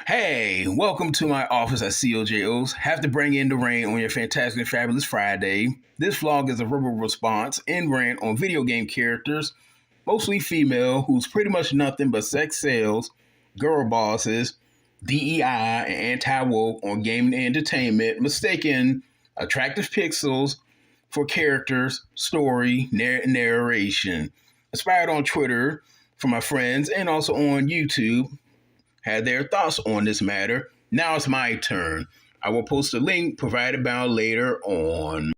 Hey, welcome to my office at COJO's. Have to bring in the rain on your fantastic and fabulous Friday. This vlog is a verbal response and rant on video game characters, mostly female, who's pretty much nothing but sex sales, girl bosses, DEI, and anti-woke on gaming and entertainment, mistaking attractive pixels for characters, story, narration. Inspired on Twitter from my friends and also on YouTube had their thoughts on this matter. Now it's my turn. I will post a link provided by later on.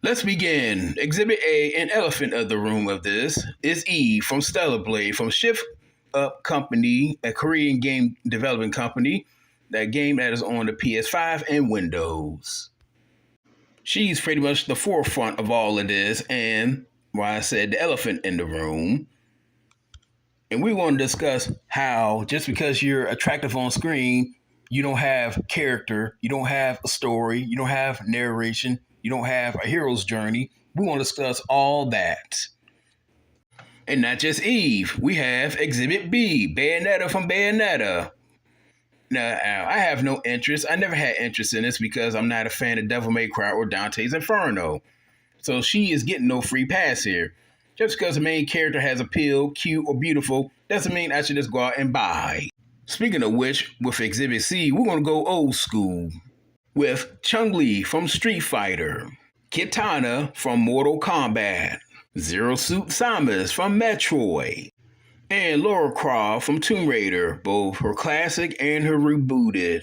Let's begin. Exhibit A, an elephant of the room of this, is Eve from Stellar Blade from Shift Up Company, a Korean game development company. That game that is on the PS5 and Windows. She's pretty much the forefront of all of this, and why I said the elephant in the room. And we want to discuss how just because you're attractive on screen, you don't have character, you don't have a story, you don't have narration, you don't have a hero's journey. We want to discuss all that. And not just Eve. We have Exhibit B, Bayonetta from Bayonetta. Now, I have no interest. I never had interest in this because I'm not a fan of Devil May Cry or Dante's Inferno. So she is getting no free pass here. Just because the main character has appeal, cute, or beautiful, doesn't mean I should just go out and buy. Speaking of which, with Exhibit C, we're going to go old school. With Chun-Li from Street Fighter, Kitana from Mortal Kombat, Zero Suit Samus from Metroid, and Lara Croft from Tomb Raider, both her classic and her rebooted.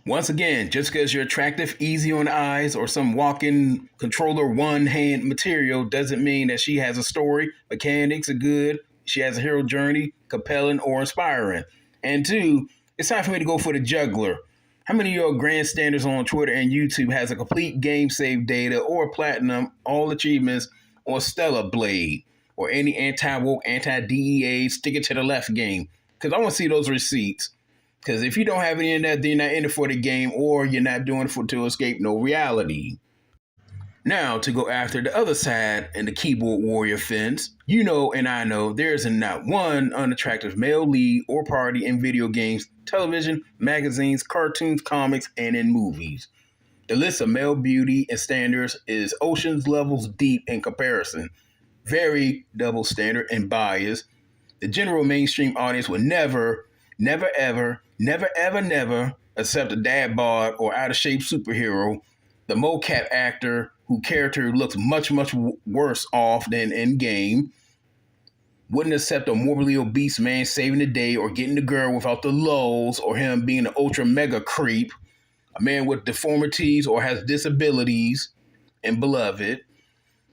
Once again, just because you're attractive, easy on the eyes, or some walk-in controller one-hand material doesn't mean that she has a story, mechanics are good, she has a hero journey, compelling or inspiring. And two, it's time for me to go for the juggler. How many of your grandstanders on Twitter and YouTube has a complete game save data or platinum, all achievements on Stellar Blade, or any anti-woke, anti-DEA, stick it to the left game? Because I want to see those receipts. Because if you don't have any of that, then you're not in it for the game, or you're not doing it to escape no reality. Now, to go after the other side in the keyboard warrior fence, you know and I know there is not one unattractive male lead or party in video games, television, magazines, cartoons, comics, and in movies. The list of male beauty and standards is oceans levels deep in comparison. Very double standard and biased. The general mainstream audience will never ever accept a dad bod or out of shape superhero, the mocap actor whose character looks much worse off than in game, wouldn't accept a morbidly obese man saving the day or getting the girl without the lulls, or him being an ultra mega creep, a man with deformities or has disabilities, and beloved,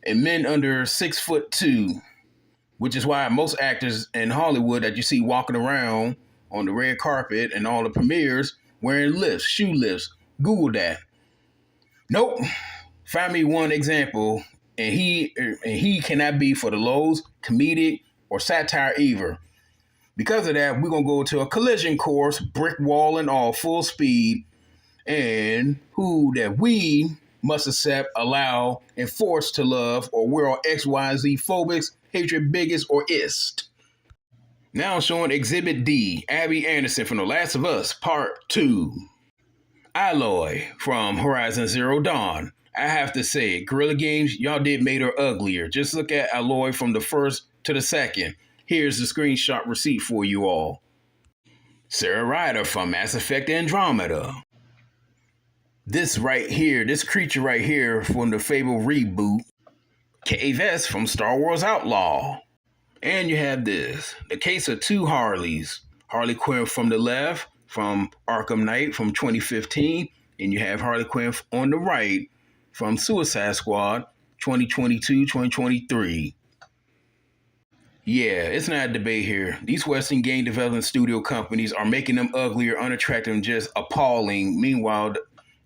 and men under 6'2", which is why most actors in Hollywood that you see walking around on the red carpet and all the premieres wearing lifts, shoe lifts. Google that. Nope. Find me one example, and he cannot be for the lows, comedic, or satire either. Because of that, we're gonna go to a collision course, brick wall and all, full speed, and who that we must accept, allow, and force to love, or we're all XYZ phobics, hatred bigots, or ist. Now showing Exhibit D, Abby Anderson from The Last of Us, Part 2. Aloy from Horizon Zero Dawn. I have to say, Guerrilla Games, y'all did made her uglier. Just look at Aloy from the first to the second. Here's the screenshot receipt for you all. Sarah Ryder from Mass Effect Andromeda. This right here, this creature right here from the Fable reboot. Kay Vess from Star Wars Outlaw. And you have this, the case of two Harleys. Harley Quinn from the left, from Arkham Knight from 2015, and you have Harley Quinn on the right from Suicide Squad 2022-2023. Yeah, it's not a debate here. These Western game development studio companies are making them uglier, unattractive, and just appalling. Meanwhile,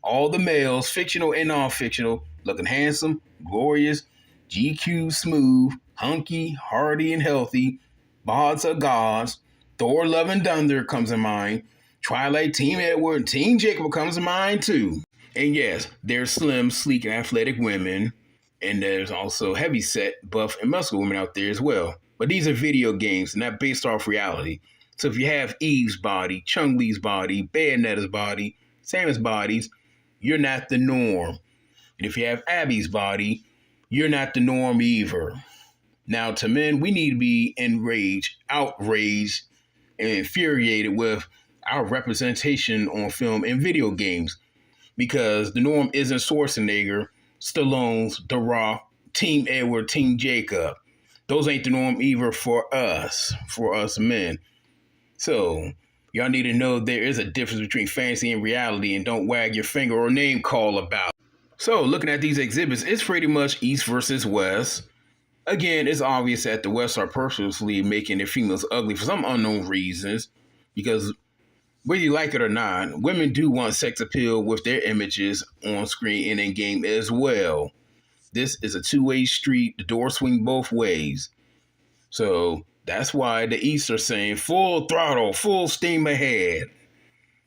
all the males, fictional and non-fictional, looking handsome, glorious, GQ smooth, hunky, hardy, and healthy. Bods are gods. Thor Love and Thunder comes to mind. Twilight, Team Edward, and Team Jacob comes to mind too. And yes, there's slim, sleek, and athletic women. And there's also heavy-set, buff, and muscle women out there as well. But these are video games, not based off reality. So if you have Eve's body, Chung-Li's body, Bayonetta's body, Samus' bodies, you're not the norm. And if you have Abby's body, you're not the norm either. Now, to men, we need to be enraged, outraged, and infuriated with our representation on film and video games, because the norm isn't Schwarzenegger, Stallone's, The Rock, Team Edward, Team Jacob. Those ain't the norm either for us men. So, y'all need to know there is a difference between fantasy and reality, and don't wag your finger or name call about it. So, looking at these exhibits, it's pretty much East versus West. Again, it's obvious that the West are purposely making their females ugly for some unknown reasons, because whether you like it or not, women do want sex appeal with their images on screen and in game as well. This is a two-way street. The doors swing both ways. So that's why the East are saying full throttle, full steam ahead.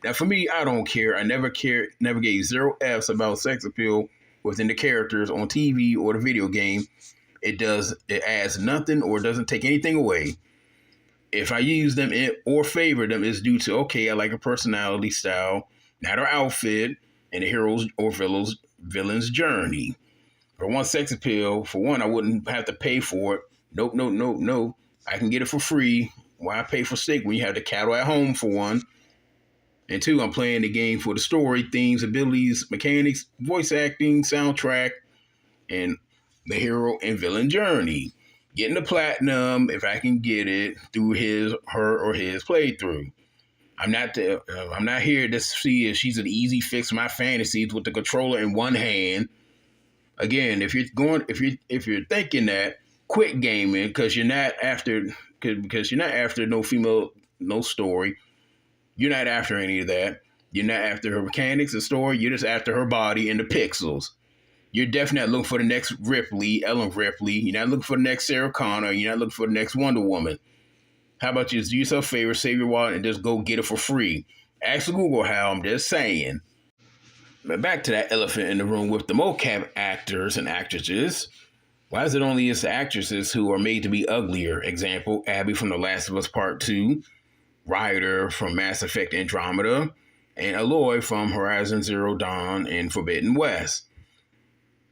Now, for me, I don't care. I never gave zero F's about sex appeal within the characters on TV or the video game. It adds nothing or doesn't take anything away. If I use them or favor them, it's due to, okay, I like a personality style, not her outfit, and the hero's or villain's journey. For one, sex appeal, for one, I wouldn't have to pay for it. Nope. I can get it for free. Why pay for steak when you have the cattle at home, for one? And two, I'm playing the game for the story, themes, abilities, mechanics, voice acting, soundtrack, and the hero and villain journey. Getting the platinum if I can get it through her or his playthrough. I'm not here to see if she's an easy fix for my fantasies with the controller in one hand. Again, if you're thinking that, quit gaming, because you're not after no female, no story. You're not after any of that. You're not after her mechanics, the story. You're just after her body and the pixels. You're definitely not looking for the next Ellen Ripley. You're not looking for the next Sarah Connor. You're not looking for the next Wonder Woman. How about you just do yourself a favor, save your wallet, and just go get it for free? Ask Google how, I'm just saying. But back to that elephant in the room with the mocap actors and actresses. Why is it only us actresses who are made to be uglier? Example, Abby from The Last of Us Part 2, Ryder from Mass Effect Andromeda, and Aloy from Horizon Zero Dawn and Forbidden West.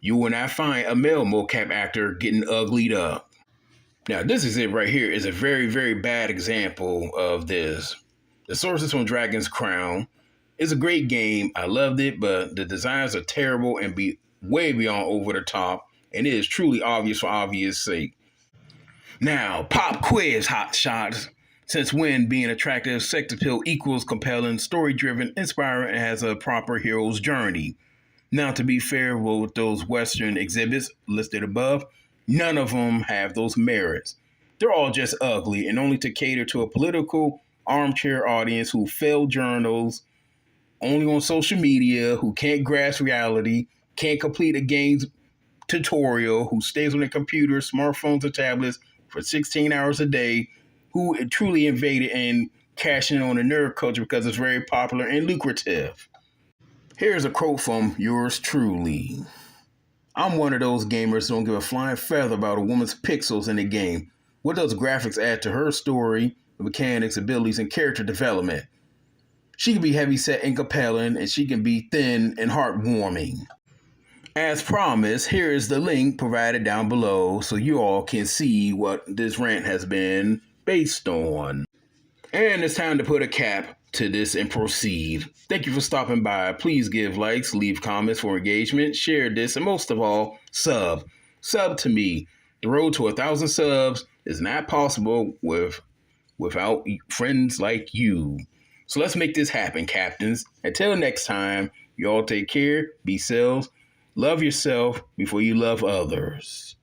You will not find a male mocap actor getting uglied up. Now, this exhibit right here is a very, very bad example of this. The sources from Dragon's Crown is a great game. I loved it, but the designs are terrible and be way beyond over the top, and it is truly obvious for obvious sake. Now, pop quiz, hot shots. Since when being attractive, sex appeal equals compelling, story-driven, inspiring, and has a proper hero's journey? Now, to be fair, with those Western exhibits listed above, none of them have those merits. They're all just ugly and only to cater to a political armchair audience who fail journals, only on social media, who can't grasp reality, can't complete a game's tutorial, who stays on their computers, smartphones, or tablets for 16 hours a day, who truly invaded and cashing on the nerd culture because it's very popular and lucrative. Here's a quote from yours truly. I'm one of those gamers who don't give a flying feather about a woman's pixels in the game. What does graphics add to her story, mechanics, abilities, and character development? She can be heavy-set and compelling, and she can be thin and heartwarming. As promised, here is the link provided down below so you all can see what this rant has been based on. And it's time to put a cap to this and proceed. Thank you for stopping by. Please give likes, leave comments for engagement, share this, and most of all, sub. Sub to me. The road to 1,000 subs is not possible without friends like you. So let's make this happen, captains. Until next time, you all take care, be selves, love yourself before you love others.